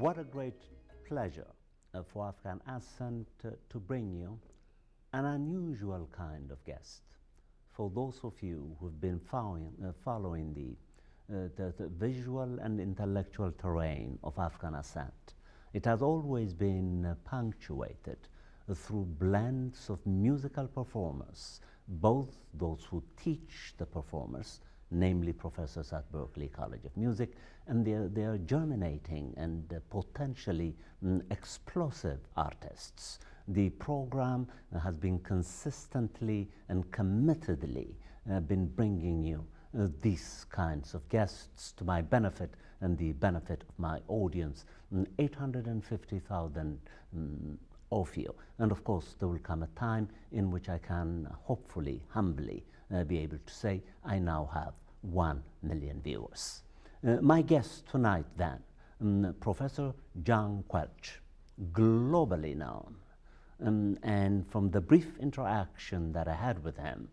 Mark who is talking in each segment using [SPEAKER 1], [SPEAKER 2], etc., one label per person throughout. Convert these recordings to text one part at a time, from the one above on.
[SPEAKER 1] What a great pleasure for Afghan Ascent to bring you an unusual kind of guest. For those of you who've been following the visual and intellectual terrain of Afghan Ascent, it has always been punctuated through blends of musical performers, both those who teach the performers, namely professors at Berklee College of Music, and they are germinating and potentially explosive artists. The program has been consistently and committedly been bringing you these kinds of guests to my benefit and the benefit of my audience, 850,000 of you. And of course, there will come a time in which I can hopefully, humbly be able to say I now have 1 million viewers. My guest tonight then, Professor John Quelch, globally known. And from the brief interaction that I had with him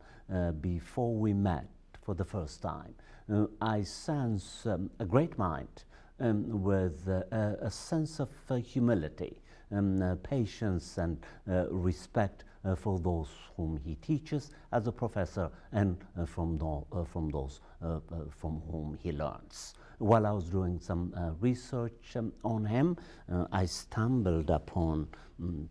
[SPEAKER 1] before we met for the first time, I sense a great mind with a sense of humility, patience and respect for those whom he teaches as a professor and from those from whom he learns. While I was doing some research on him, I stumbled upon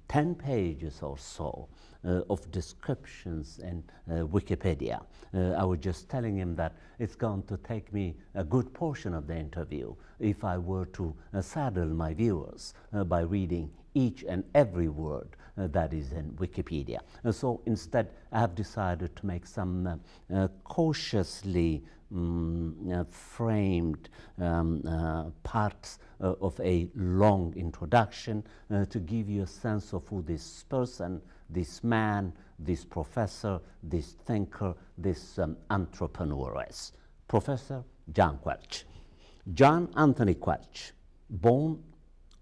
[SPEAKER 1] 10 pages or so of descriptions in Wikipedia. I was just telling him that it's going to take me a good portion of the interview if I were to saddle my viewers by reading each and every word that is in Wikipedia. So instead, I have decided to make some cautiously framed parts of a long introduction to give you a sense of who this person, this man, this professor, this thinker, this entrepreneur is. Professor John Quelch. John Anthony Quelch, born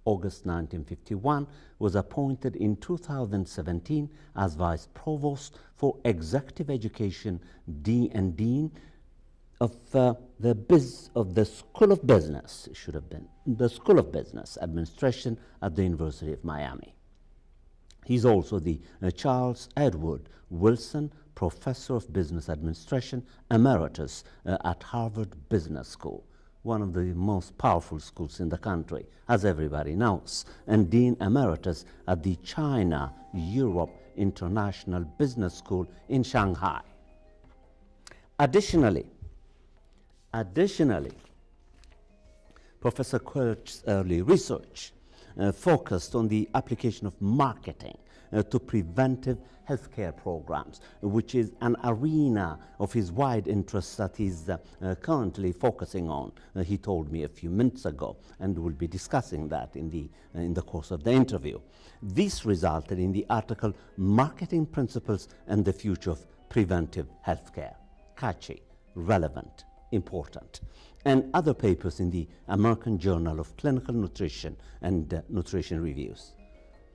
[SPEAKER 1] August 1951, was appointed in 2017 as Vice Provost for Executive Education and Dean of the School of Business, it should have been, the School of Business Administration at the University of Miami. He's also the Charles Edward Wilson Professor of Business Administration Emeritus at Harvard Business School, one of the most powerful schools in the country, as everybody knows, and Dean Emeritus at the China-Europe International Business School in Shanghai. Additionally, Professor Quelch's early research focused on the application of marketing to preventive healthcare programs, which is an arena of his wide interests that he's currently focusing on. He told me a few minutes ago, and we'll be discussing that in the course of the interview. This resulted in the article Marketing Principles and the Future of Preventive Healthcare. Catchy, relevant, important. And other papers in the American Journal of Clinical Nutrition and Nutrition Reviews.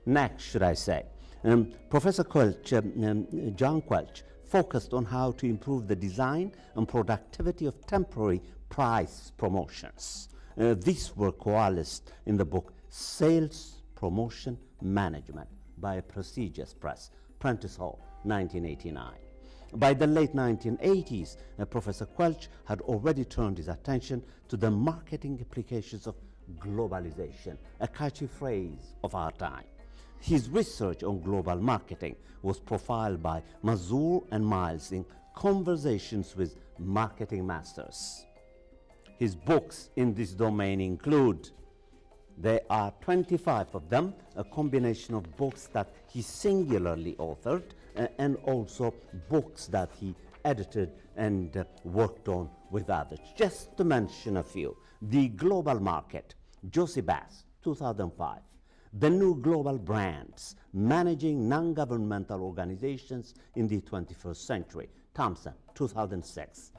[SPEAKER 1] Next, should I say, Professor Quelch, John Quelch, focused on how to improve the design and productivity of temporary price promotions. These were coalesced in the book Sales Promotion Management by a prestigious press, Prentice Hall, 1989. By the late 1980s, Professor Quelch had already turned his attention to the marketing implications of globalization, a catchy phrase of our time. His research on global marketing was profiled by Mazur and Miles in Conversations with Marketing Masters. His books in this domain include, there are 25 of them, a combination of books that he singularly authored and also books that he edited and worked on with others. Just to mention a few, The Global Market, Josie Bass, 2005. The New Global Brands, Managing Non-Governmental Organizations in the 21st Century, Thompson, 2006.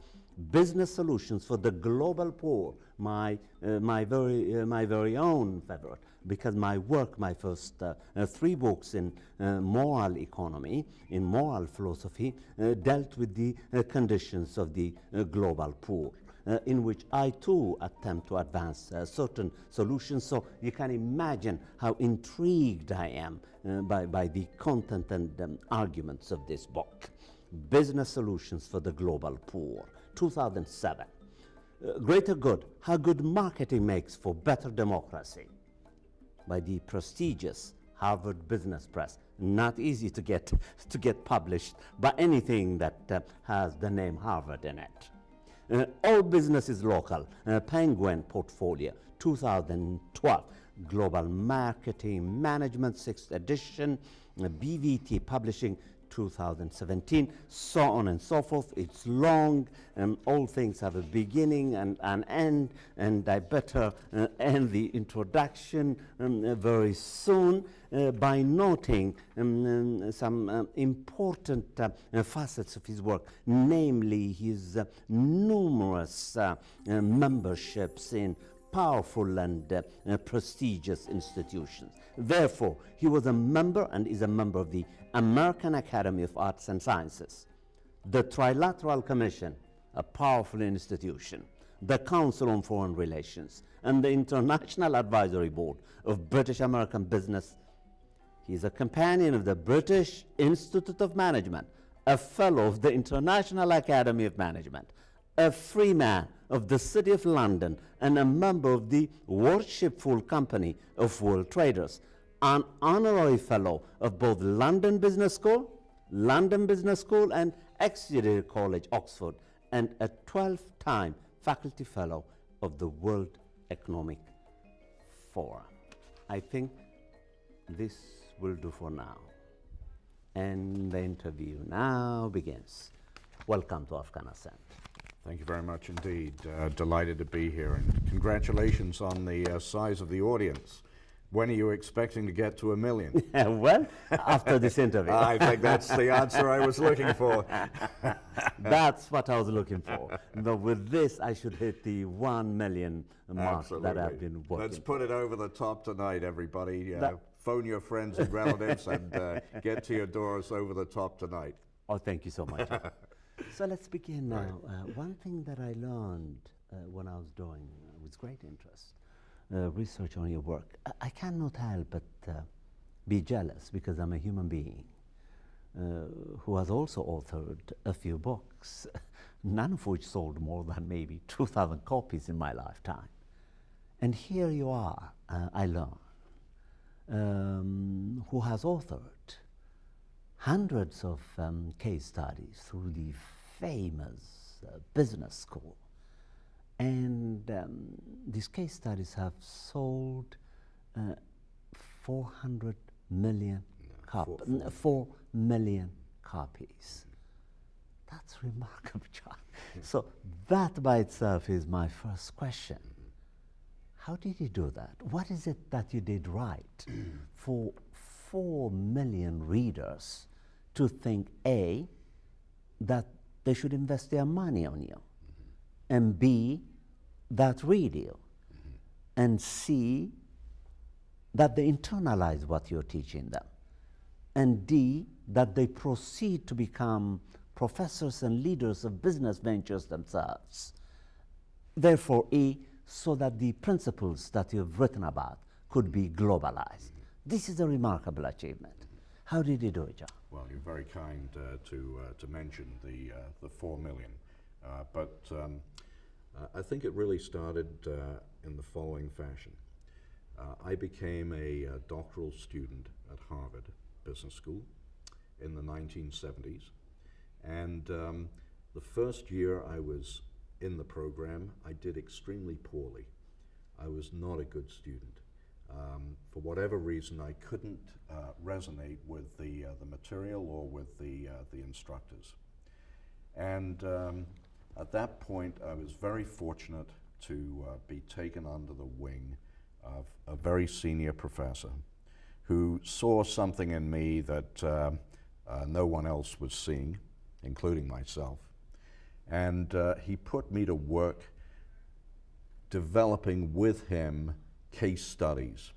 [SPEAKER 1] Business Solutions for the Global Poor, my very own favorite, because my first 3 books in moral economy, in moral philosophy, dealt with the conditions of the global poor. in which I too attempt to advance certain solutions. So you can imagine how intrigued I am by the content and arguments of this book. Business Solutions for the Global Poor, 2007. Greater Good, How Good Marketing Makes for Better Democracy, by the prestigious Harvard Business Press. Not easy to get published by anything that has the name Harvard in it. All Business is Local, Penguin Portfolio, 2012. Global Marketing Management, 6th edition, BVT Publishing, 2017, so on and so forth. It's long, all things have a beginning and an end, and I better end the introduction very soon by noting some important facets of his work, namely his numerous memberships in powerful and prestigious institutions. Therefore, he was a member and is a member of the American Academy of Arts and Sciences, the Trilateral Commission, a powerful institution, the Council on Foreign Relations, and the International Advisory Board of British American Business. He is a companion of the British Institute of Management, a fellow of the International Academy of Management, a free man of the City of London, and a member of the Worshipful Company of World Traders, an honorary fellow of both London Business School, and Exeter College, Oxford, and a 12-time faculty fellow of the World Economic Forum. I think this will do for now. And the interview now begins. Welcome to Afghan Ascent.
[SPEAKER 2] Thank you very much indeed. Delighted to be here, and congratulations on the size of the audience. When are you expecting to get to 1 million?
[SPEAKER 1] Well, after this interview.
[SPEAKER 2] I think that's the answer I was looking for.
[SPEAKER 1] That's what I was looking for. But with this, I should hit the 1 million mark. Absolutely. That I've been working.
[SPEAKER 2] Let's put it over the top tonight, everybody. Phone your friends and relatives and get to your doors over the top tonight.
[SPEAKER 1] Oh, thank you so much. So let's begin now. One thing that I learned when I was doing, with great interest, research on your work, I cannot help but be jealous, because I'm a human being who has also authored a few books, none of which sold more than maybe 2,000 copies in my lifetime. And here you are, I learn, who has authored hundreds of case studies through the famous business school. And these case studies have sold 400 million copies. 4 million copies. That's remarkable, John. So that by itself is my first question. How did you do that? What is it that you did right for 4 million readers to think, A, that they should invest their money on you, and B, that read you, and C, that they internalize what you're teaching them, and D, that they proceed to become professors and leaders of business ventures themselves. Therefore, E, so that the principles that you've written about could be globalized. This is a remarkable achievement. How did you do it, John?
[SPEAKER 2] Well, you're very kind to mention the 4 million, but I think it really started in the following fashion. I became a doctoral student at Harvard Business School in the 1970s, and the first year I was in the program, I did extremely poorly. I was not a good student. For whatever reason, I couldn't resonate with the material or with the instructors. And at that point, I was very fortunate to be taken under the wing of a very senior professor who saw something in me that no one else was seeing, including myself. And he put me to work developing with him case studies.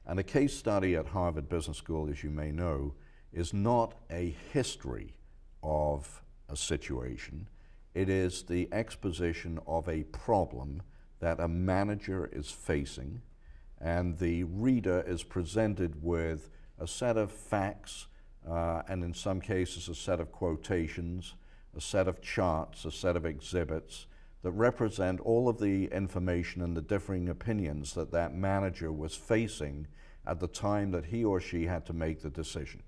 [SPEAKER 2] And a case study at Harvard Business School, as you may know, is not a history of a situation. It is the exposition of a problem that a manager is facing, and the reader is presented with a set of facts, and in some cases a set of quotations, a set of charts, a set of exhibits that represent all of the information and the differing opinions that that manager was facing at the time that he or she had to make the decision.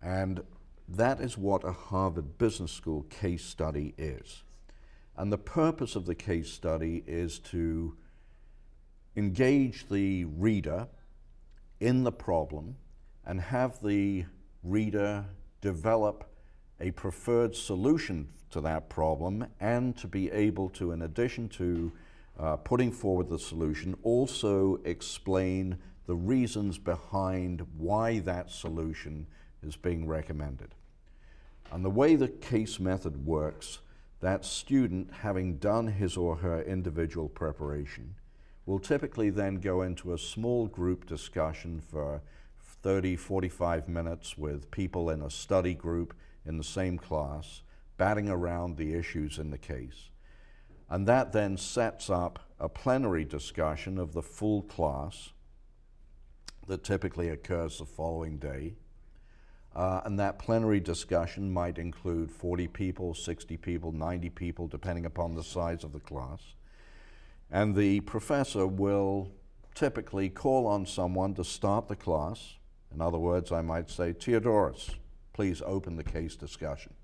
[SPEAKER 2] And that is what a Harvard Business School case study is. And the purpose of the case study is to engage the reader in the problem and have the reader develop a preferred solution to that problem, and to be able to, in addition to putting forward the solution, also explain the reasons behind why that solution is being recommended. And the way the case method works, that student, having done his or her individual preparation, will typically then go into a small group discussion for 30, 45 minutes with people in a study group in the same class, batting around the issues in the case. And that then sets up a plenary discussion of the full class that typically occurs the following day. And that plenary discussion might include 40 people, 60 people, 90 people, depending upon the size of the class. And the professor will typically call on someone to start the class. In other words, I might say, Theodorus, please open the case discussion.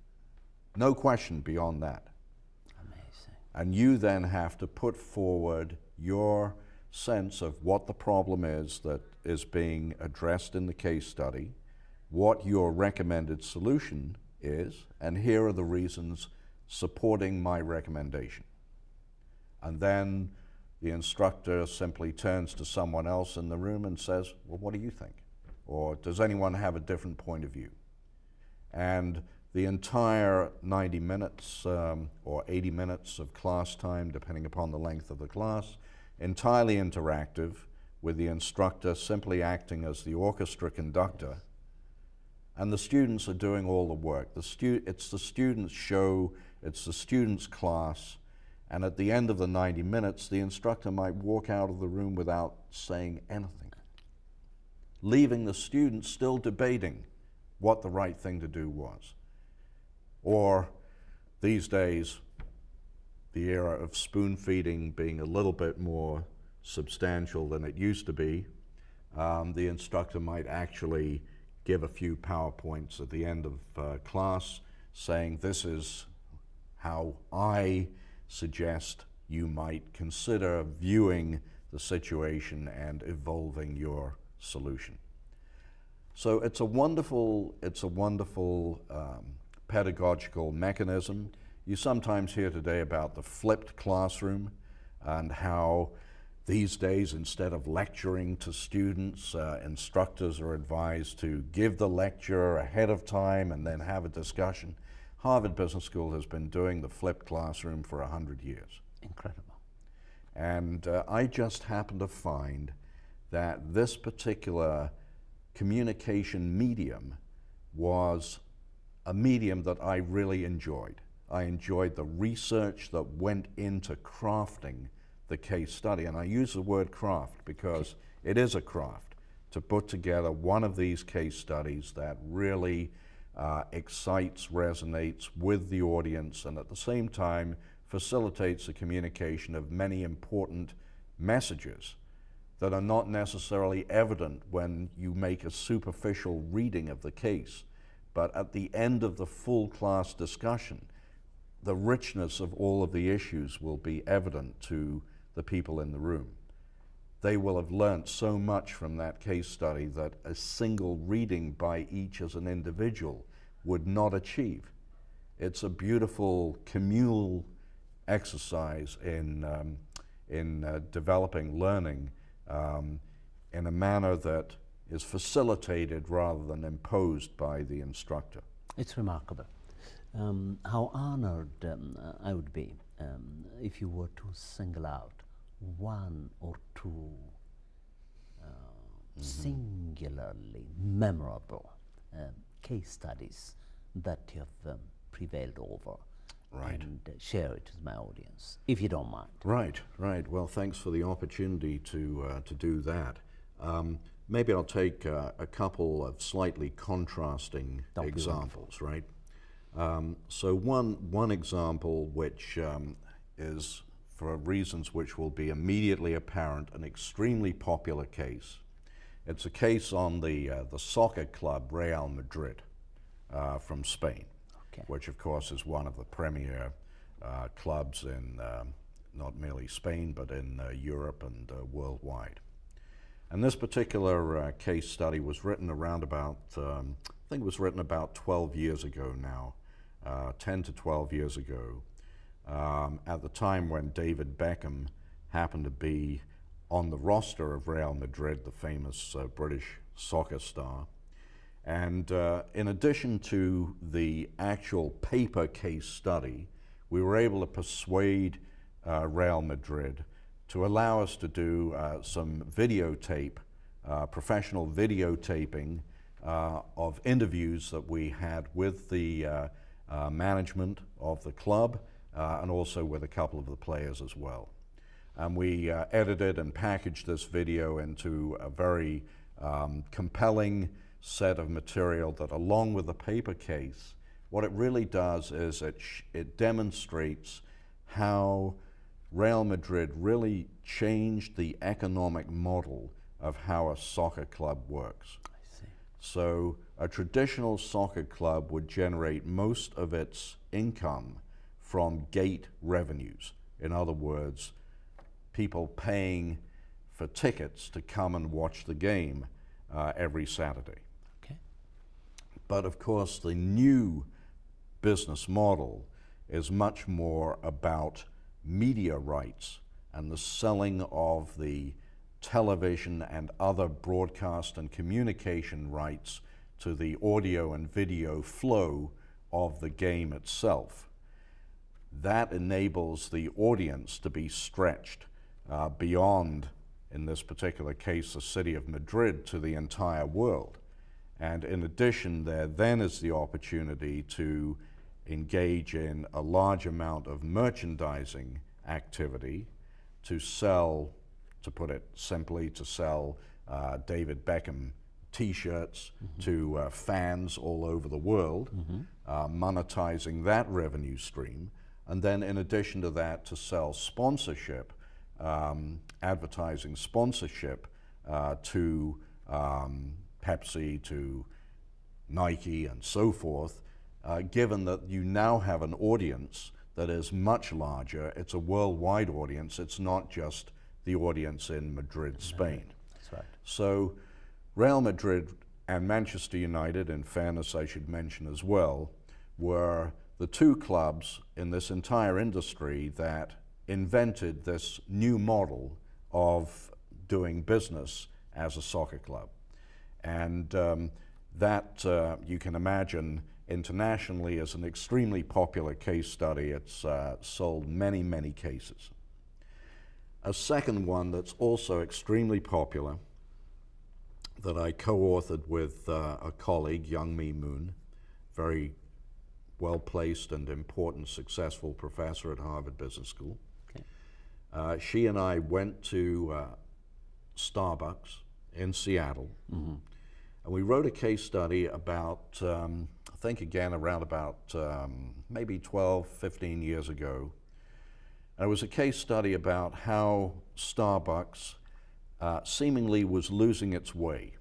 [SPEAKER 2] No question beyond that.
[SPEAKER 1] Amazing.
[SPEAKER 2] And you then have to put forward your sense of what the problem is that is being addressed in the case study, what your recommended solution is, and here are the reasons supporting my recommendation. And then the instructor simply turns to someone else in the room and says, well, what do you think? Or does anyone have a different point of view? And the entire 90 minutes or 80 minutes of class time, depending upon the length of the class, entirely interactive, with the instructor simply acting as the orchestra conductor. And the students are doing all the work. It's the students' show, it's the students' class, and at the end of the 90 minutes, the instructor might walk out of the room without saying anything, leaving the students still debating what the right thing to do was. Or these days, the era of spoon feeding being a little bit more substantial than it used to be, the instructor might actually give a few PowerPoints at the end of class saying, this is how I suggest you might consider viewing the situation and evolving your solution. So it's a wonderful pedagogical mechanism. You sometimes hear today about the flipped classroom and how these days, instead of lecturing to students, instructors are advised to give the lecture ahead of time and then have a discussion. Harvard Business School has been doing the flipped classroom for 100 years.
[SPEAKER 1] Incredible.
[SPEAKER 2] And I just happen to find that this particular communication medium was a medium that I really enjoyed. I enjoyed the research that went into crafting the case study. And I use the word craft because it is a craft to put together one of these case studies that really excites, resonates with the audience, and at the same time facilitates the communication of many important messages that are not necessarily evident when you make a superficial reading of the case. But at the end of the full class discussion, the richness of all of the issues will be evident to the people in the room. They will have learnt so much from that case study that a single reading by each as an individual would not achieve. It's a beautiful communal exercise in developing learning in a manner that is facilitated rather than imposed by the instructor.
[SPEAKER 1] It's remarkable. How honored I would be if you were to single out one or two singularly memorable case studies that you have prevailed over
[SPEAKER 2] Right.
[SPEAKER 1] and share it with my audience, if you don't mind.
[SPEAKER 2] Right, right. Well, thanks for the opportunity to do that. Maybe I'll take a couple of slightly contrasting examples, right? So one example which is, for reasons which will be immediately apparent, an extremely popular case. It's a case on the soccer club Real Madrid from Spain,
[SPEAKER 1] Okay.
[SPEAKER 2] which of course is one of the premier clubs in not merely Spain but in Europe and worldwide. And this particular case study was written around about, I think it was written about 12 years ago now, 10 to 12 years ago, at the time when David Beckham happened to be on the roster of Real Madrid, the famous British soccer star. And in addition to the actual paper case study, we were able to persuade Real Madrid to allow us to do some videotape, professional videotaping of interviews that we had with the management of the club and also with a couple of the players as well. And we edited and packaged this video into a very compelling set of material that, along with the paper case, what it really does is it demonstrates how Real Madrid really changed the economic model of how a soccer club works.
[SPEAKER 1] I see.
[SPEAKER 2] So a traditional soccer club would generate most of its income from gate revenues. In other words, people paying for tickets to come and watch the game every Saturday.
[SPEAKER 1] Okay.
[SPEAKER 2] But of course, the new business model is much more about media rights and the selling of the television and other broadcast and communication rights to the audio and video flow of the game itself. That enables the audience to be stretched beyond, in this particular case, the city of Madrid, to the entire world. And in addition, there then is the opportunity to engage in a large amount of merchandising activity to sell, to put it simply, to sell David Beckham t-shirts to fans all over the world, monetizing that revenue stream. And then in addition to that, to sell sponsorship, advertising sponsorship to Pepsi, to Nike, and so forth, given that you now have an audience that is much larger. It's a worldwide audience. It's not just the audience in Madrid, Spain.
[SPEAKER 1] That's right.
[SPEAKER 2] So Real Madrid and Manchester United, in fairness I should mention as well, were the two clubs in this entire industry that invented this new model of doing business as a soccer club. And that, you can imagine, internationally is an extremely popular case study. It's sold many, many cases. A second one that's also extremely popular that I co-authored with a colleague, Young Mi Moon, very well-placed and important, successful professor at Harvard Business School.
[SPEAKER 1] Okay.
[SPEAKER 2] She and I went to Starbucks in Seattle, and we wrote a case study about, I think again around about maybe 12, 15 years ago. And it was a case study about how Starbucks seemingly was losing its way.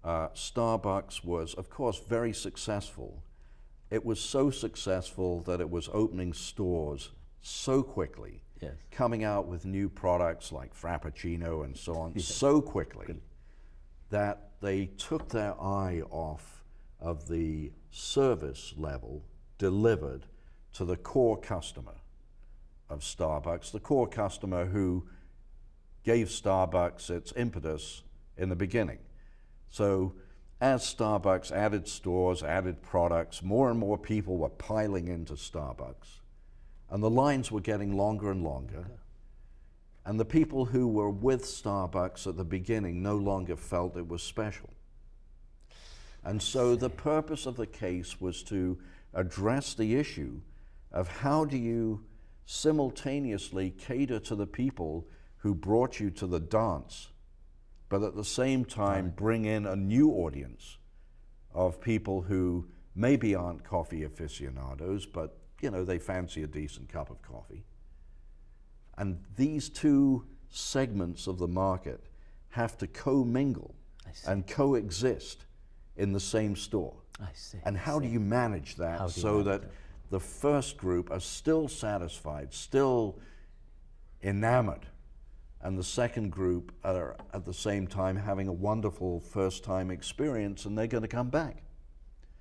[SPEAKER 2] Starbucks was, of course, very successful. It was so successful that it was opening stores so quickly,
[SPEAKER 1] Yes.
[SPEAKER 2] coming out with new products like Frappuccino and so on, so quickly that they took their eye off of the service level delivered to the core customer of Starbucks, the core customer who gave Starbucks its impetus in the beginning. So as Starbucks added stores, added products, more and more people were piling into Starbucks, and the lines were getting longer and longer. And the people who were with Starbucks at the beginning no longer felt it was special. And so the purpose of the case was to address the issue of how do you simultaneously cater to the people who brought you to the dance, but at the same time bring in a new audience of people who maybe aren't coffee aficionados, but you know, they fancy a decent cup of coffee. And these two segments of the market have to commingle and coexist in the same store.
[SPEAKER 1] I see.
[SPEAKER 2] And how do you manage that so that the first group are still satisfied, still enamored, and the second group are at the same time having a wonderful first-time experience, and they're going to come back?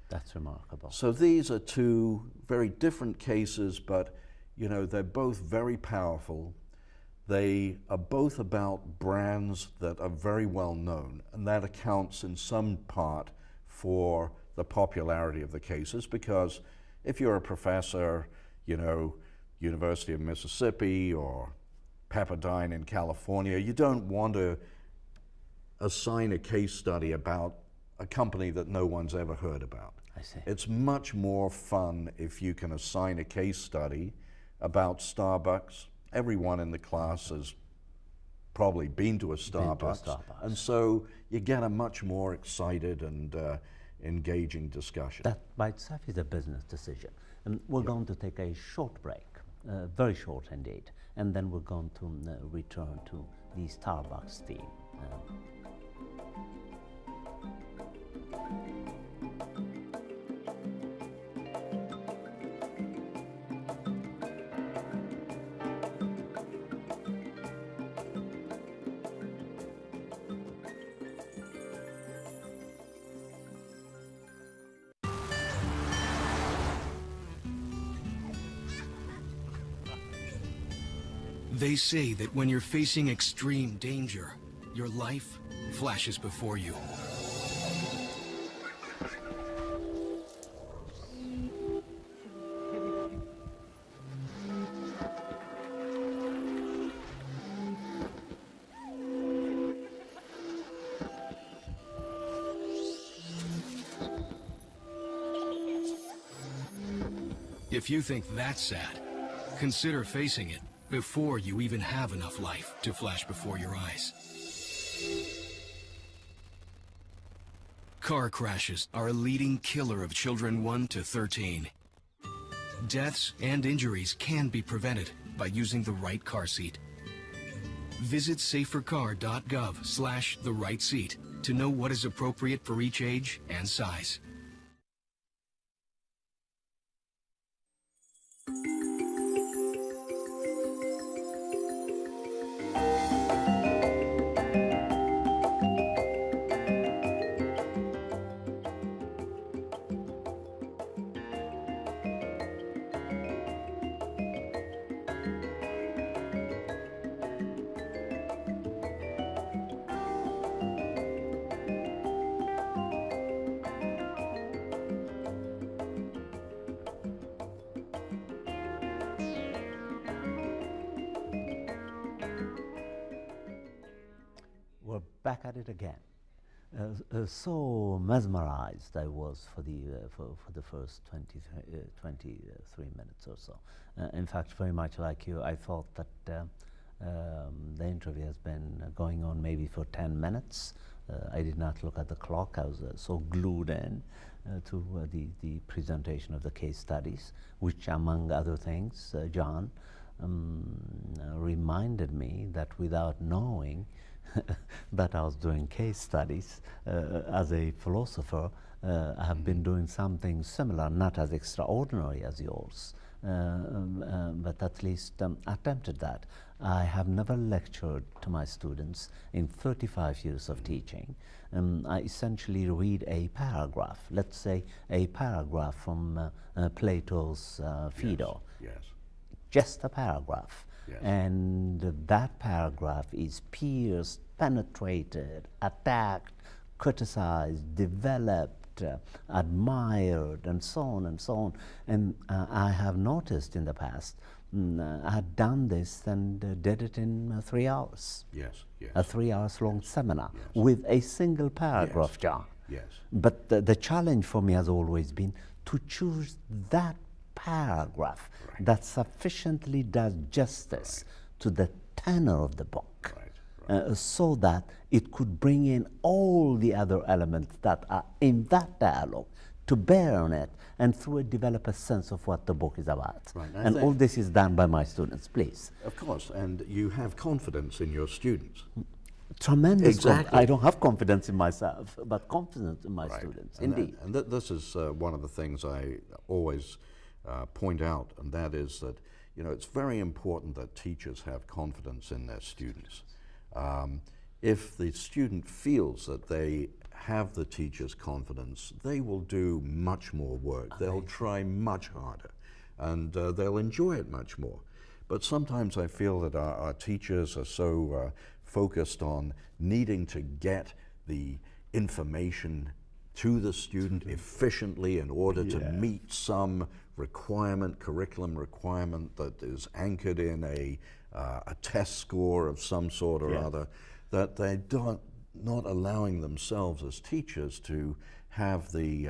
[SPEAKER 1] That's remarkable.
[SPEAKER 2] So these are two very different cases, but you know, they're both very powerful. They are both about brands that are very well known, and that accounts in some part for the popularity of the cases, because if you're a professor, you know, University of Mississippi or Pepperdine in California, you don't want to assign a case study about a company that no one's ever heard about.
[SPEAKER 1] I see.
[SPEAKER 2] It's much more fun if you can assign a case study about Starbucks. Everyone in the class has probably been to a Starbucks. And so you get a much more excited and engaging discussion.
[SPEAKER 1] That by itself is a business decision. And we're going to take a short break, very short indeed, and then we're going to return to the Starbucks theme.
[SPEAKER 3] They say that when you're facing extreme danger, your life flashes before you. If you think that's sad, consider facing it before you even have enough life to flash before your eyes. Car crashes are a leading killer of children 1 to 13. Deaths and injuries can be prevented by using the right car seat. Visit safercar.gov/the-right-seat to know what is appropriate for each age and size.
[SPEAKER 1] We're back at it again. So mesmerized I was for the first 23 minutes or so. In fact, very much like you, I thought that the interview has been going on maybe for 10 minutes. I did not look at the clock. I was so glued in to the presentation of the case studies, which, among other things, John reminded me that without knowing that I was doing case studies as a philosopher, I have been doing something similar, not as extraordinary as yours, but at least attempted that. I have never lectured to my students in 35 years of teaching. I essentially read a paragraph, let's say a paragraph from Plato's Phaedo.
[SPEAKER 2] Yes.
[SPEAKER 1] Just a paragraph.
[SPEAKER 2] Yes.
[SPEAKER 1] And that paragraph is pierced, penetrated, attacked, criticized, developed, admired, and so on and so on. And I have noticed in the past, I had done this and did it in 3 hours.
[SPEAKER 2] Yes, yes.
[SPEAKER 1] A 3 hours long seminar
[SPEAKER 2] Yes.
[SPEAKER 1] with a single paragraph,
[SPEAKER 2] Yes.
[SPEAKER 1] John.
[SPEAKER 2] Yes.
[SPEAKER 1] But the challenge for me has always been to choose that paragraph
[SPEAKER 2] Right.
[SPEAKER 1] that sufficiently does justice to the tenor of the book, so that it could bring in all the other elements that are in that dialogue to bear on it, and through it develop a sense of what the book is about.
[SPEAKER 2] Right.
[SPEAKER 1] And all this is done by my students, please.
[SPEAKER 2] Of course, and you have confidence in your students.
[SPEAKER 1] Tremendous.
[SPEAKER 2] Exactly.
[SPEAKER 1] I don't have confidence in myself, but confidence in my
[SPEAKER 2] Right.
[SPEAKER 1] students,
[SPEAKER 2] And
[SPEAKER 1] indeed.
[SPEAKER 2] this is one of the things I always point out, and that is that, you know, it's very important that teachers have confidence in their students. If the student feels that they have the teacher's confidence, they will do much more work. They'll try much harder, and they'll enjoy it much more. But sometimes I feel that our teachers are so focused on needing to get the information to the student efficiently in order to meet some requirement, curriculum requirement that is anchored in a test score of some sort or other, that they don't not allowing themselves as teachers to have the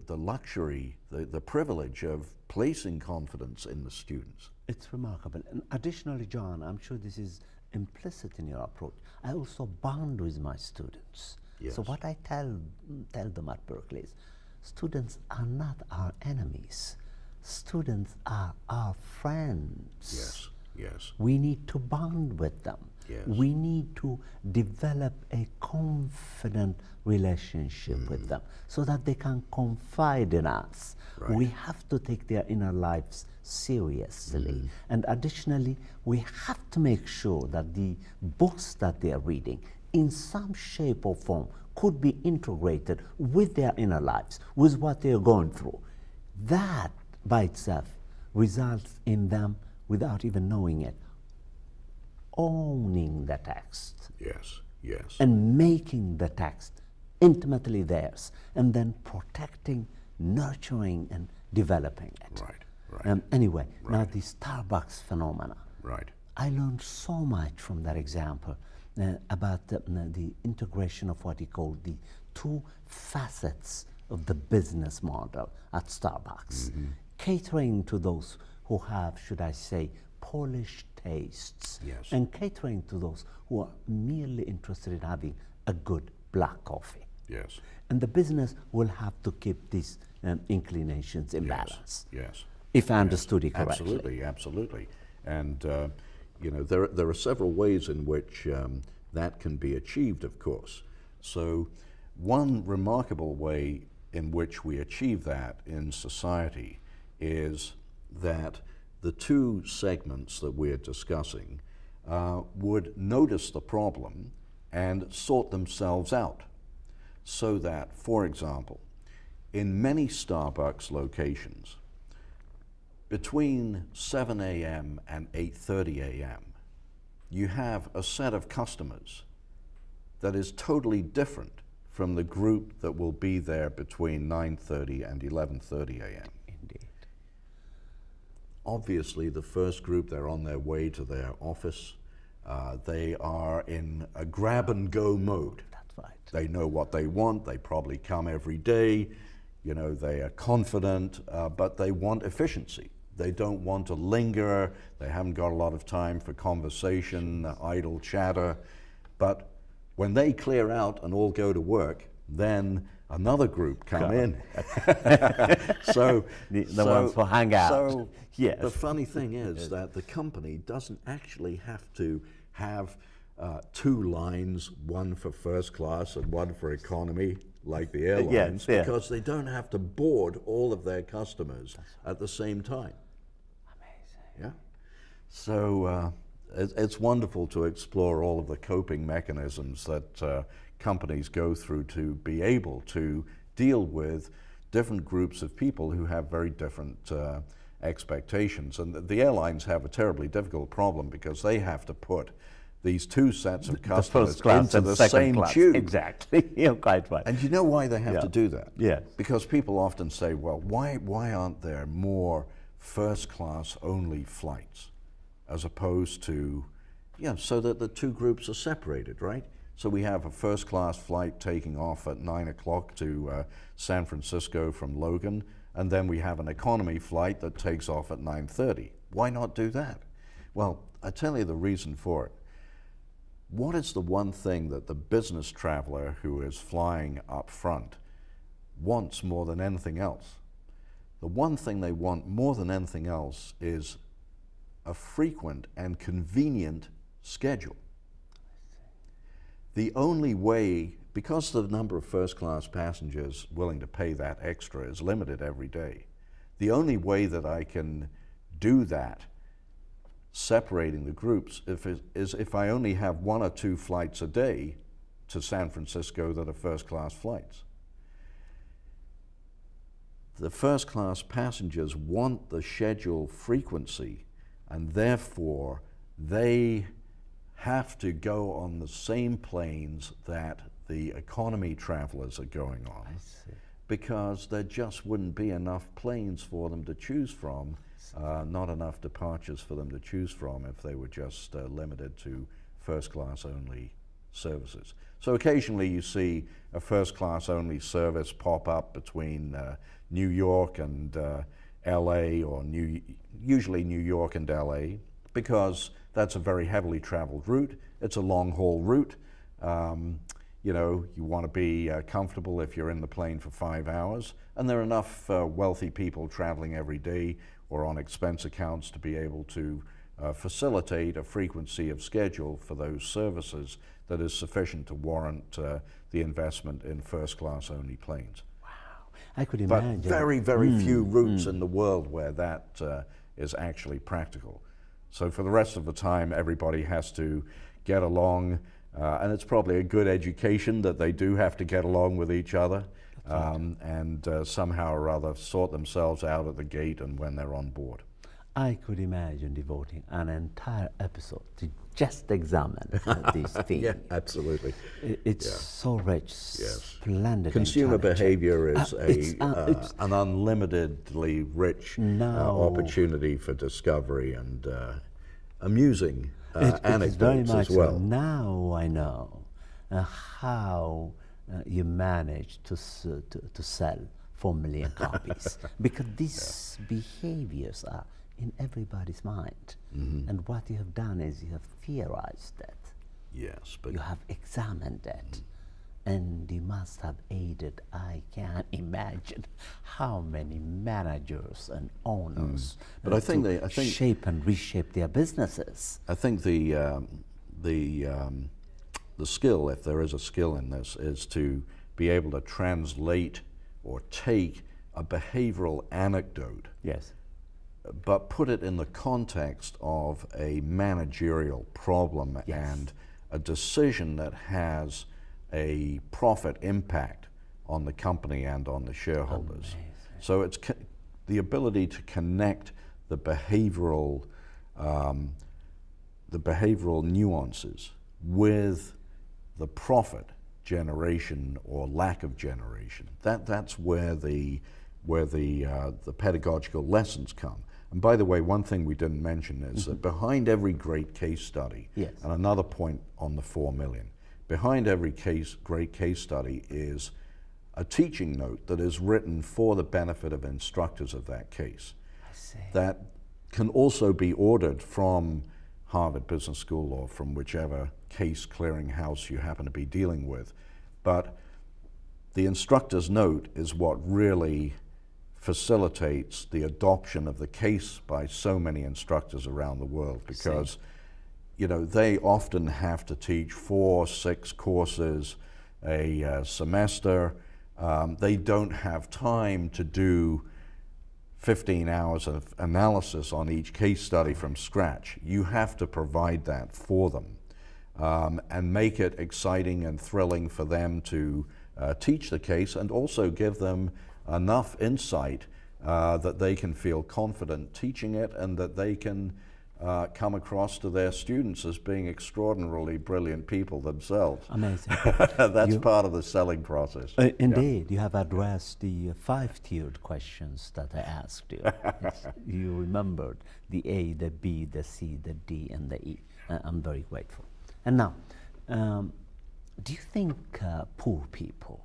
[SPEAKER 2] luxury, the privilege of placing confidence in the students.
[SPEAKER 1] It's remarkable. And additionally, John, I'm sure this is implicit in your approach. I also bond with my students.
[SPEAKER 2] Yes.
[SPEAKER 1] So what I tell them at Berkeley is, students are not our enemies. Students are our friends.
[SPEAKER 2] Yes, yes.
[SPEAKER 1] We need to bond with them.
[SPEAKER 2] Yes.
[SPEAKER 1] We need to develop a confident relationship with them so that they can confide in us.
[SPEAKER 2] Right.
[SPEAKER 1] We have to take their inner lives seriously. And additionally, we have to make sure that the books that they are reading in some shape or form could be integrated with their inner lives, with what they are going through. That by itself results in them, without even knowing it, owning the text
[SPEAKER 2] Yes, yes.
[SPEAKER 1] and making the text intimately theirs, and then protecting, nurturing, and developing it.
[SPEAKER 2] Right, right.
[SPEAKER 1] Anyway, now
[SPEAKER 2] Right.
[SPEAKER 1] the Starbucks phenomena.
[SPEAKER 2] Right.
[SPEAKER 1] I learned so much from that example about the integration of what he called the two facets of the business model at Starbucks, catering to those who have, should I say, polished tastes,
[SPEAKER 2] Yes.
[SPEAKER 1] and catering to those who are merely interested in having a good black coffee.
[SPEAKER 2] Yes.
[SPEAKER 1] And the business will have to keep these inclinations in
[SPEAKER 2] Yes.
[SPEAKER 1] balance,
[SPEAKER 2] Yes.
[SPEAKER 1] if I understood it correctly.
[SPEAKER 2] Absolutely, absolutely. And you know, there are several ways in which that can be achieved, of course. So one remarkable way in which we achieve that in society is that the two segments that we're discussing would notice the problem and sort themselves out. So that, for example, in many Starbucks locations, between 7 a.m. and 8:30 a.m., you have a set of customers that is totally different from the group that will be there between 9:30 and 11:30 a.m.
[SPEAKER 1] Indeed.
[SPEAKER 2] Obviously, the first group, they're on their way to their office. They are in a grab-and-go mode.
[SPEAKER 1] That's right.
[SPEAKER 2] They know what they want. They probably come every day. You know, they are confident, but they want efficiency. They don't want to linger. They haven't got a lot of time for conversation, idle chatter. But when they clear out and all go to work, then another group come in. So
[SPEAKER 1] the ones who hang out.
[SPEAKER 2] So
[SPEAKER 1] Yes.
[SPEAKER 2] the funny thing is that the company doesn't actually have to have two lines, one for first class and one for economy, like the airlines,
[SPEAKER 1] yeah.
[SPEAKER 2] because they don't have to board all of their customers at the same time.
[SPEAKER 1] Amazing.
[SPEAKER 2] Yeah. So it's wonderful to explore all of the coping mechanisms that companies go through to be able to deal with different groups of people who have very different expectations. And the airlines have a terribly difficult problem because they have to put these two sets of customers
[SPEAKER 1] first class
[SPEAKER 2] into
[SPEAKER 1] and
[SPEAKER 2] the
[SPEAKER 1] second
[SPEAKER 2] same
[SPEAKER 1] class.
[SPEAKER 2] tube.
[SPEAKER 1] Exactly. You're quite right.
[SPEAKER 2] And you know why they have to do that?
[SPEAKER 1] Yes.
[SPEAKER 2] Because people often say, well, why aren't there more first class only flights as opposed to, so that the two groups are separated, right? So we have a first-class flight taking off at 9 o'clock to San Francisco from Logan, and then we have an economy flight that takes off at 9:30. Why not do that? Well, I tell you the reason for it. What is the one thing that the business traveler who is flying up front wants more than anything else? The one thing they want more than anything else is a frequent and convenient schedule. The only way, because the number of first-class passengers willing to pay that extra is limited every day, the only way that I can do that, separating the groups, is if I only have 1 or 2 flights a day to San Francisco that are first-class flights. The first-class passengers want the schedule frequency, and therefore they have to go on the same planes that the economy travelers are going on, because there just wouldn't be enough planes for them to choose from, not enough departures for them to choose from if they were just limited to first-class only services. So occasionally you see a first-class only service pop up between New York and LA, or usually New York and LA, because that's a very heavily traveled route. It's a long-haul route. You know, you want to be comfortable if you're in the plane for 5 hours, and there are enough wealthy people traveling every day or on expense accounts to be able to facilitate a frequency of schedule for those services that is sufficient to warrant the investment in first-class only planes.
[SPEAKER 1] Wow, I could imagine.
[SPEAKER 2] But very, very few routes in the world where that is actually practical. So for the rest of the time, everybody has to get along, and it's probably a good education that they do have to get along with each other, and somehow or other sort themselves out at the gate and when they're on board.
[SPEAKER 1] I could imagine devoting an entire episode to just examine these themes.
[SPEAKER 2] Yeah, absolutely.
[SPEAKER 1] It's so rich, splendid.
[SPEAKER 2] Consumer behavior is an unlimitedly rich opportunity for discovery and amusing anecdotes
[SPEAKER 1] very much
[SPEAKER 2] as well.
[SPEAKER 1] So. Now I know how you managed to sell 4 million copies, because these behaviors are in everybody's mind. And what you have done is you have theorized it.
[SPEAKER 2] Yes, but
[SPEAKER 1] you have examined it. And you must have aided, I can't imagine how many managers and owners
[SPEAKER 2] but I think
[SPEAKER 1] shape and reshape their businesses.
[SPEAKER 2] I think the skill, if there is a skill in this, is to be able to translate or take a behavioral anecdote, but put it in the context of a managerial problem and a decision that has a profit impact on the company and on the shareholders.
[SPEAKER 1] Amazing.
[SPEAKER 2] So it's the ability to connect the behavioral nuances with the profit generation or lack of generation. That's where the pedagogical lessons come. And by the way, one thing we didn't mention is that behind every great case study, and another point on the 4 million, behind every great case study is a teaching note that is written for the benefit of instructors of that case.
[SPEAKER 1] I see.
[SPEAKER 2] That can also be ordered from Harvard Business School or from whichever case clearinghouse you happen to be dealing with. But the instructor's note is what really facilitates the adoption of the case by so many instructors around the world, because you know, they often have to teach 4, 6 courses a semester. They don't have time to do 15 hours of analysis on each case study from scratch. You have to provide that for them and make it exciting and thrilling for them to teach the case, and also give them enough insight that they can feel confident teaching it, and that they can come across to their students as being extraordinarily brilliant people themselves.
[SPEAKER 1] Amazing.
[SPEAKER 2] That's part of the selling process.
[SPEAKER 1] Indeed, you have addressed the 5-tiered questions that I asked you. You remembered the A, the B, the C, the D, and the E. I'm very grateful. And now, Do you think poor people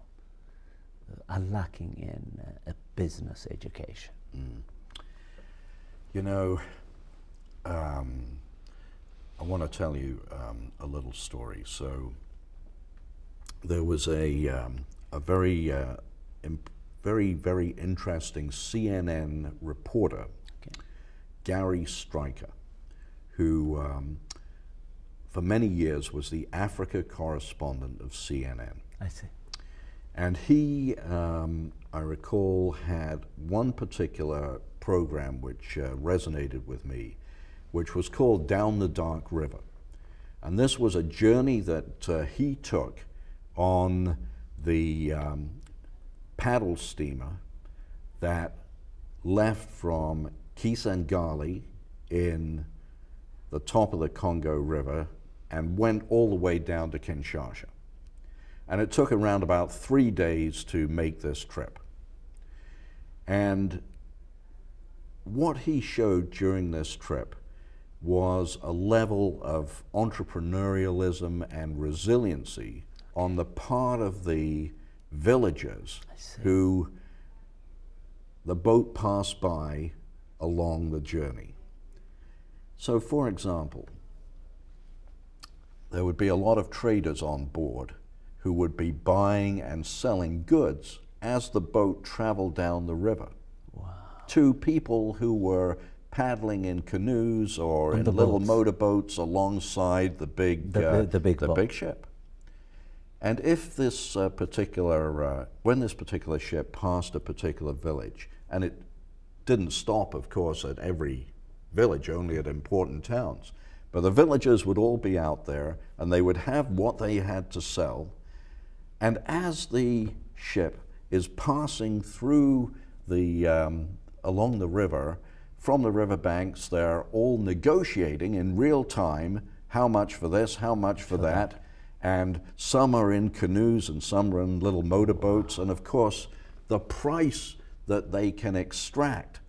[SPEAKER 1] are lacking in a business education?
[SPEAKER 2] You know, I want to tell you a little story. So there was a very interesting CNN reporter, Gary Stryker, who for many years was the Africa correspondent of CNN.
[SPEAKER 1] I see.
[SPEAKER 2] And he, I recall, had one particular program which resonated with me, which was called Down the Dark River. And this was a journey that he took on the paddle steamer that left from Kisangani in the top of the Congo River and went all the way down to Kinshasa. And it took around about 3 days to make this trip. And what he showed during this trip was a level of entrepreneurialism and resiliency on the part of the villagers who the boat passed by along the journey. So, for example, there would be a lot of traders on board who would be buying and selling goods as the boat traveled down the river. Wow. To people who were paddling in canoes or in little motorboats alongside the big ship. And if this when this particular ship passed a particular village, and it didn't stop, of course, at every village, only at important towns, but the villagers would all be out there and they would have what they had to sell. And as the ship is passing through along the river, from the riverbanks, they're all negotiating in real time how much for this, how much for that. And some are in canoes and some are in little motorboats. And of course, the price that they can extract,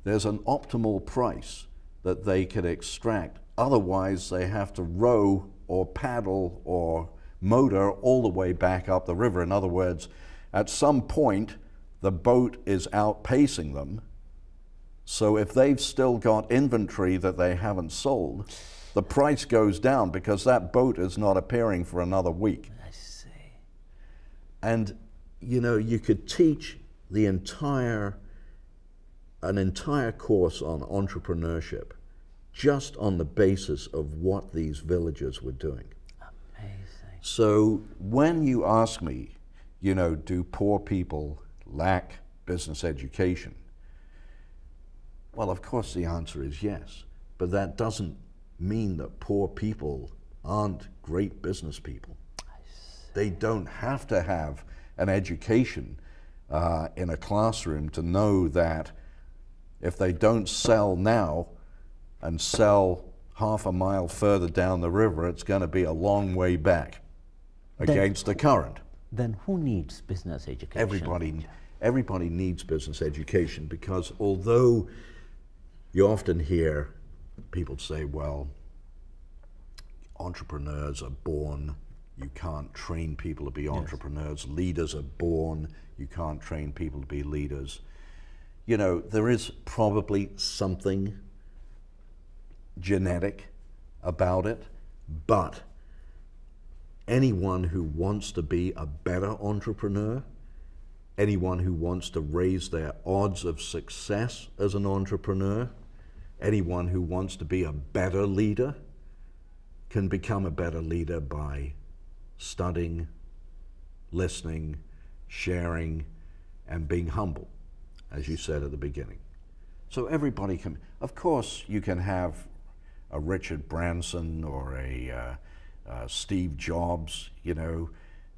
[SPEAKER 2] there's an optimal price that they can extract. Otherwise, they have to row or paddle or motor all the way back up the river. In other words, at some point, the boat is outpacing them. So if they've still got inventory that they haven't sold, the price goes down because that boat is not appearing for another week.
[SPEAKER 1] I see.
[SPEAKER 2] And, you know, you could teach an entire course on entrepreneurship just on the basis of what these villagers were doing.
[SPEAKER 1] Amazing.
[SPEAKER 2] So when you ask me, you know, do poor people lack business education? Well, of course the answer is yes, but that doesn't mean that poor people aren't great business people. They don't have to have an education in a classroom to know that if they don't sell now and sell half a mile further down the river, it's going to be a long way back against the current.
[SPEAKER 1] Then who needs business education?
[SPEAKER 2] Everybody needs business education, because although you often hear people say, well, entrepreneurs are born, you can't train people to be entrepreneurs. Yes. Leaders are born, you can't train people to be leaders. You know, there is probably something genetic about it, but anyone who wants to be a better entrepreneur, anyone who wants to raise their odds of success as an entrepreneur, anyone who wants to be a better leader can become a better leader by studying, listening, sharing, and being humble, as you said at the beginning. So everybody can, of course, you can have a Richard Branson or a Steve Jobs, you know,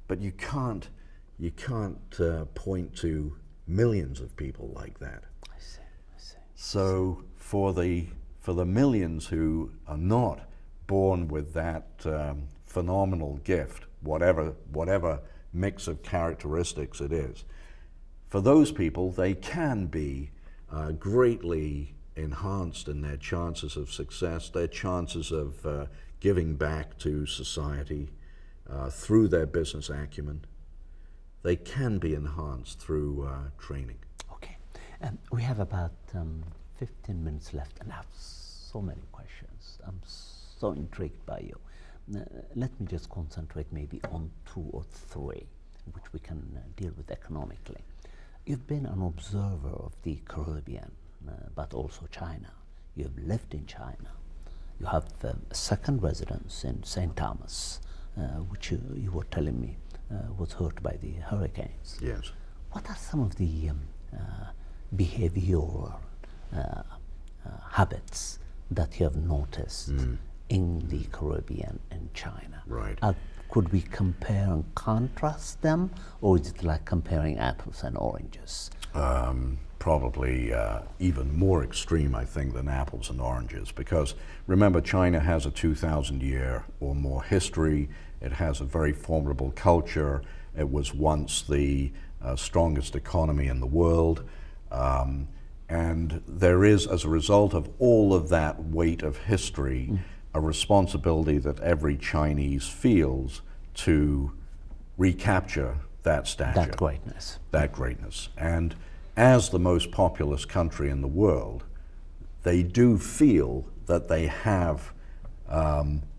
[SPEAKER 2] but you can't point to millions of people like that.
[SPEAKER 1] I see.
[SPEAKER 2] So for the millions who are not born with that phenomenal gift, whatever mix of characteristics it is, for those people, they can be greatly enhanced in their chances of success, their chances of giving back to society, through their business acumen. They can be enhanced through training.
[SPEAKER 1] Okay. We have about 15 minutes left, and I have so many questions. I'm so intrigued by you. Let me just concentrate maybe on 2 or 3, which we can deal with economically. You've been an observer of the Caribbean, but also China. You've lived in China. You have a second residence in St. Thomas, which you were telling me was hurt by the hurricanes.
[SPEAKER 2] Yes.
[SPEAKER 1] What are some of the behavioral habits that you have noticed in the Caribbean and China?
[SPEAKER 2] Right.
[SPEAKER 1] Could we compare and contrast them, or is it like comparing apples and oranges?
[SPEAKER 2] Probably even more extreme, I think, than apples and oranges, because remember, China has a 2,000-year or more history. It has a very formidable culture. It was once the strongest economy in the world. And there is, as a result of all of that weight of history, a responsibility that every Chinese feels to recapture that stature.
[SPEAKER 1] That greatness.
[SPEAKER 2] That greatness. And as the most populous country in the world, they do feel that they have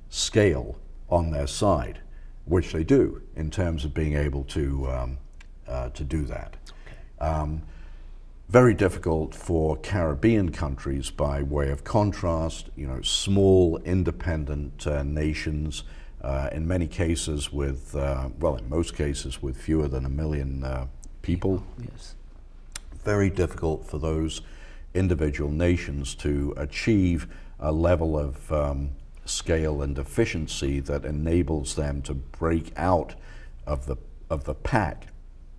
[SPEAKER 2] scale on their side, which they do in terms of being able to do that. Okay. Very difficult for Caribbean countries by way of contrast, small independent nations, in many cases with, in most cases with fewer than 1 million people.
[SPEAKER 1] Yes.
[SPEAKER 2] Very difficult for those individual nations to achieve a level of scale and efficiency that enables them to break out of the pack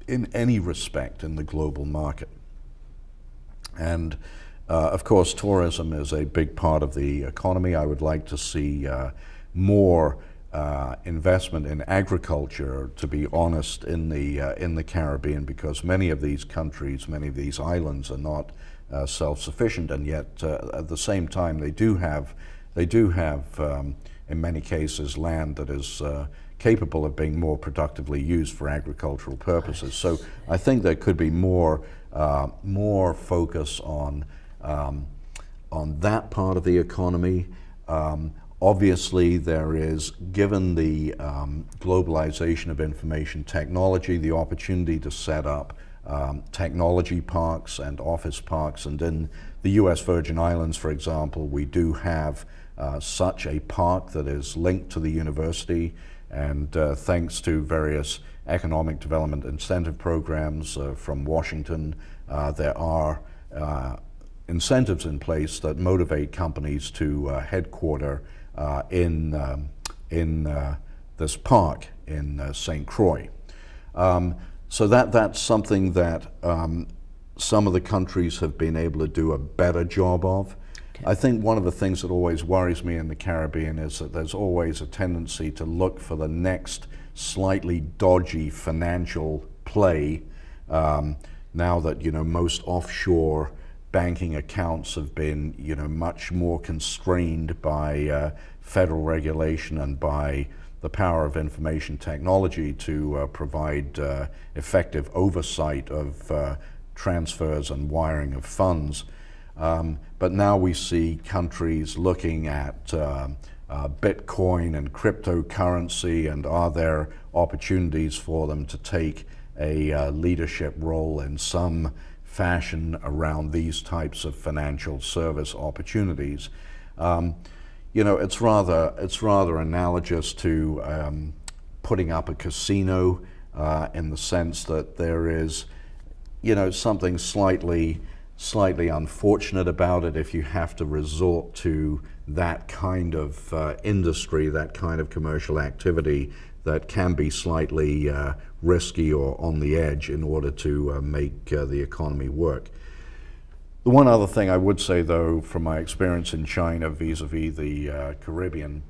[SPEAKER 2] in any respect in the global market. And of course, tourism is a big part of the economy. I would like to see more investment in agriculture, to be honest, in the Caribbean, because many of these countries, many of these islands are not self-sufficient, and yet at the same time they do have in many cases land that is capable of being more productively used for agricultural purposes. So I think there could be more focus on that part of the economy. Obviously, there is, given the globalization of information technology, the opportunity to set up technology parks and office parks. And in the U.S. Virgin Islands, for example, we do have such a park that is linked to the university. And thanks to various economic development incentive programs from Washington, there are incentives in place that motivate companies to headquarter in this park in St. Croix. So that's something that some of the countries have been able to do a better job of. Okay. I think one of the things that always worries me in the Caribbean is that there's always a tendency to look for the next slightly dodgy financial play. Now that most offshore banking accounts have been much more constrained by federal regulation and by the power of information technology to provide effective oversight of transfers and wiring of funds. But now we see countries looking at Bitcoin and cryptocurrency, and are there opportunities for them to take a leadership role in some fashion around these types of financial service opportunities? It's rather analogous to putting up a casino in the sense that there is, something slightly unfortunate about it if you have to resort to that kind of industry, that kind of commercial activity that can be slightly risky or on the edge in order to make the economy work. The one other thing I would say, though, from my experience in China vis-a-vis the Caribbean,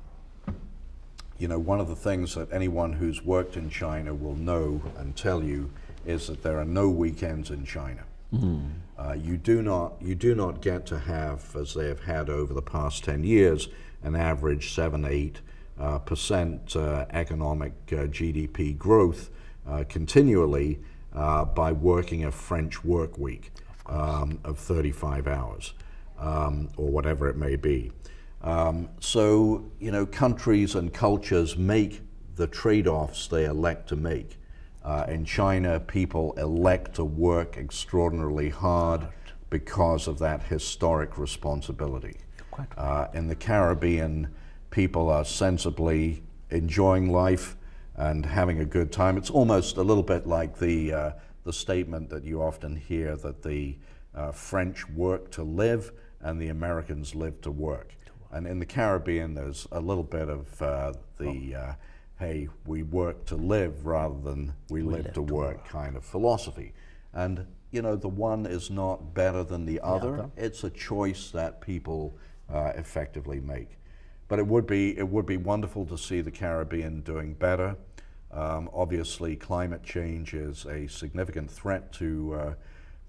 [SPEAKER 2] one of the things that anyone who's worked in China will know and tell you is that there are no weekends in China. You do not get to have, as they have had over the past 10 years, an average 7, 8, percent economic GDP growth continually by working a French work week of 35 hours or whatever it may be. So, you know, countries and cultures make the trade-offs they elect to make. In China, people elect to work extraordinarily hard because of that historic responsibility. In the Caribbean, people are sensibly enjoying life and having a good time. It's almost a little bit like the statement that you often hear that the French work to live and the Americans live to work. And in the Caribbean, there's a little bit of hey, we work to live rather than we live to work kind of philosophy. And, you know, the one is not better than the other. It's a choice that people effectively make. But it would be wonderful to see the Caribbean doing better. Obviously, climate change is a significant threat to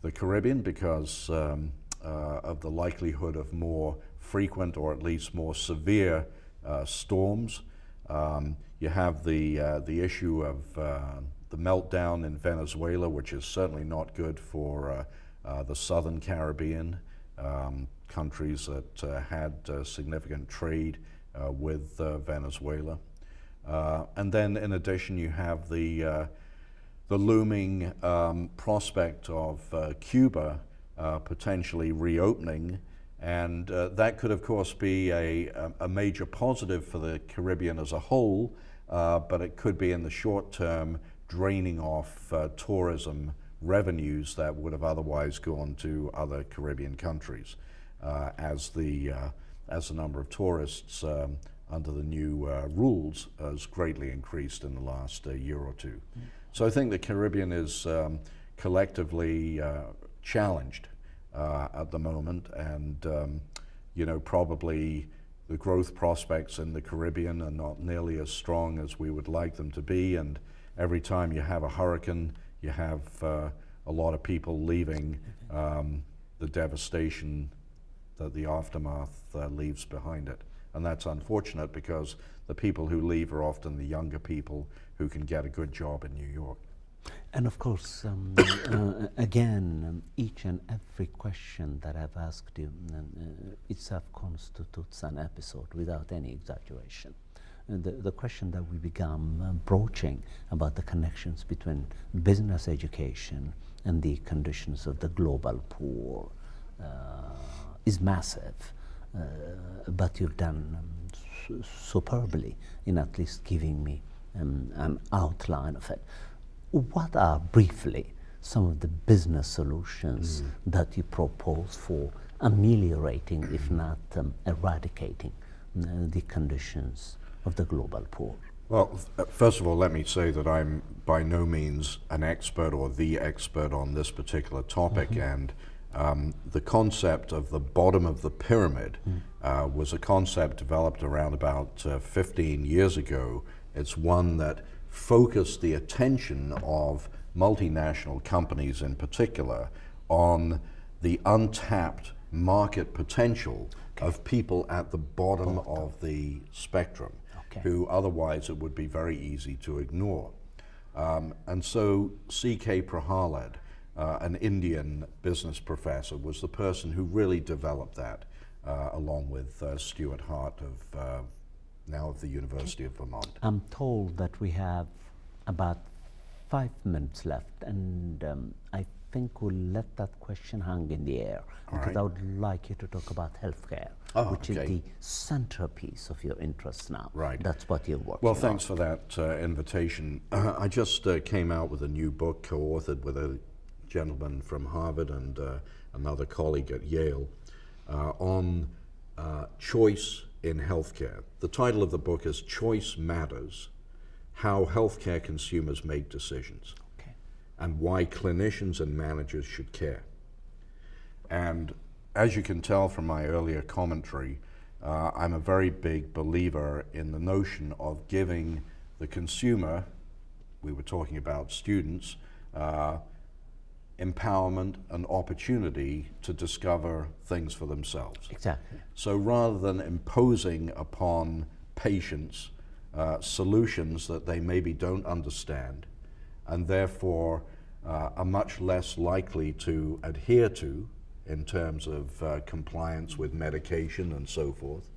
[SPEAKER 2] the Caribbean because of the likelihood of more frequent or at least more severe storms. You have the issue of the meltdown in Venezuela, which is certainly not good for the southern Caribbean, countries that had significant trade with Venezuela. And then in addition, you have the looming prospect of Cuba potentially reopening. And that could, of course, be a major positive for the Caribbean as a whole, but it could be in the short term draining off tourism revenues that would have otherwise gone to other Caribbean countries as the number of tourists under the new rules has greatly increased in the last year or two. So I think the Caribbean is collectively challenged at the moment, and you know, probably the growth prospects in the Caribbean are not nearly as strong as we would like them to be, and every time you have a hurricane, you have a lot of people leaving the devastation that the aftermath leaves behind it. And that's unfortunate because the people who leave are often the younger people who can get a good job in New York.
[SPEAKER 1] And of course, again, each and every question that I've asked you itself constitutes an episode without any exaggeration. The question that we began broaching about the connections between business education and the conditions of the global poor is massive, but you've done superbly in at least giving me an outline of it. What are briefly some of the business solutions that you propose for ameliorating, if not eradicating, the conditions of the global poor?
[SPEAKER 2] Well, first of all, let me say that I'm by no means an expert or the expert on this particular topic, and the concept of the bottom of the pyramid was a concept developed around about 15 years ago. It's one that focused the attention of multinational companies in particular on the untapped market potential of people at the bottom of the spectrum, who otherwise it would be very easy to ignore. And so C.K. Prahalad, an Indian business professor, was the person who really developed that, along with Stuart Hart of now of the University of Vermont.
[SPEAKER 1] I'm told that we have about 5 minutes left, and I think we'll let that question hang in the air, because I would like you to talk about healthcare, which is the centerpiece of your interest now.
[SPEAKER 2] Right.
[SPEAKER 1] That's what you're working on.
[SPEAKER 2] Well, thanks for that invitation. I just came out with a new book co-authored with a gentleman from Harvard and another colleague at Yale on choice in healthcare. The title of the book is Choice Matters: How Healthcare Consumers Make Decisions, and Why Clinicians and Managers Should Care. And as you can tell from my earlier commentary, I'm a very big believer in the notion of giving the consumer, we were talking about students, empowerment and opportunity to discover things for themselves.
[SPEAKER 1] Exactly.
[SPEAKER 2] So rather than imposing upon patients solutions that they maybe don't understand, and therefore are much less likely to adhere to in terms of compliance with medication and so forth.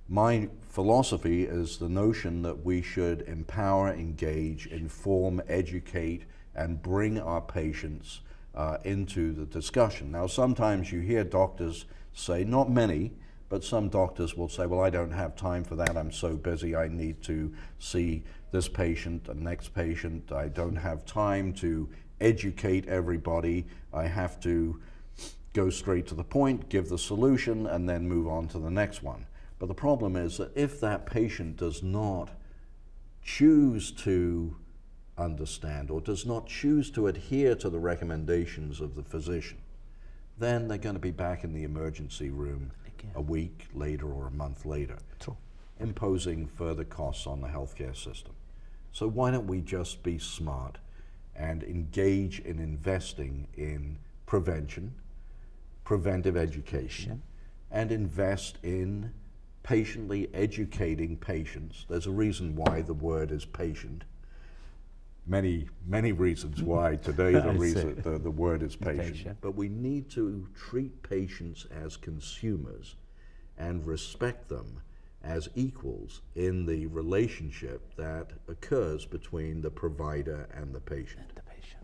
[SPEAKER 2] My philosophy is the notion that we should empower, engage, inform, educate, and bring our patients into the discussion. Now, sometimes you hear doctors say, not many, but some doctors will say, well, I don't have time for that, I'm so busy, I need to see this patient and next patient, I don't have time to educate everybody, I have to go straight to the point, give the solution, and then move on to the next one. But the problem is that if that patient does not choose to understand or does not choose to adhere to the recommendations of the physician, then they're going to be back in the emergency room a week later or a month later, imposing further costs on the healthcare system. So why don't we just be smart and engage in investing in prevention, preventive education, and invest in patiently educating patients. There's a reason why the word is patient. Many reasons why today the word is patient. But we need to treat patients as consumers and respect them as equals in the relationship that occurs between the provider and the patient.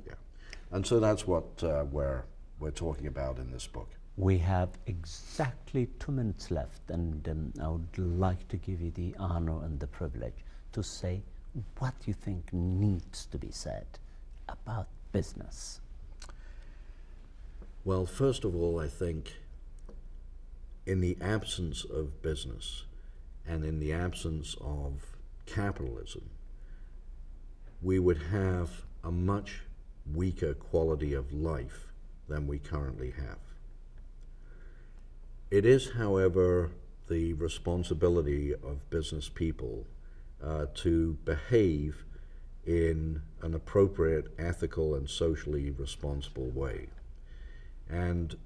[SPEAKER 2] Yeah. And so that's what we're talking about in this book.
[SPEAKER 1] We have exactly 2 minutes left, and I would like to give you the honor and the privilege to say what you think needs to be said about business.
[SPEAKER 2] Well, first of all, I think in the absence of business and in the absence of capitalism, we would have a much weaker quality of life than we currently have. It is, however, the responsibility of business people to behave in an appropriate, ethical, and socially responsible way. And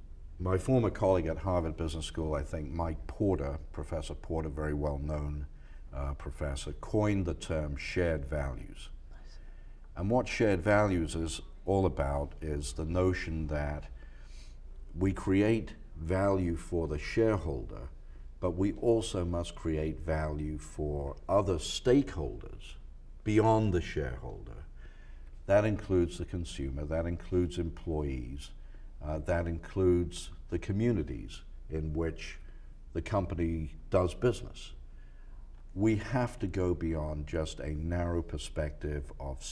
[SPEAKER 2] my former colleague at Harvard Business School, I think Mike Porter, Professor Porter, very well-known professor, coined the term shared values. And what shared values is all about is the notion that we create value for the shareholder, but we also must create value for other stakeholders beyond the shareholder. That includes the consumer, that includes employees, that includes the communities in which the company does business. We have to go beyond just a narrow perspective of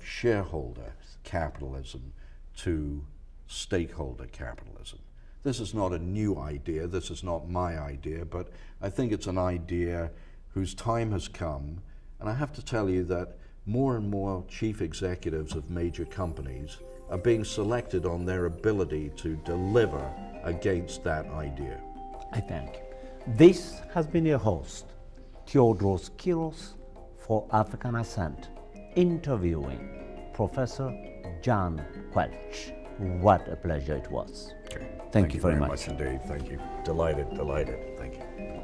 [SPEAKER 2] shareholder capitalism to stakeholder capitalism. This is not a new idea, this is not my idea, but I think it's an idea whose time has come, and I have to tell you that more and more chief executives of major companies are being selected on their ability to deliver against that idea.
[SPEAKER 1] I thank you. This has been your host, Theodoros Kiros, for African Ascent, interviewing Professor John Quelch. What a pleasure it was.
[SPEAKER 2] Okay.
[SPEAKER 1] Thank you very
[SPEAKER 2] much indeed. Thank you. Delighted. Thank you.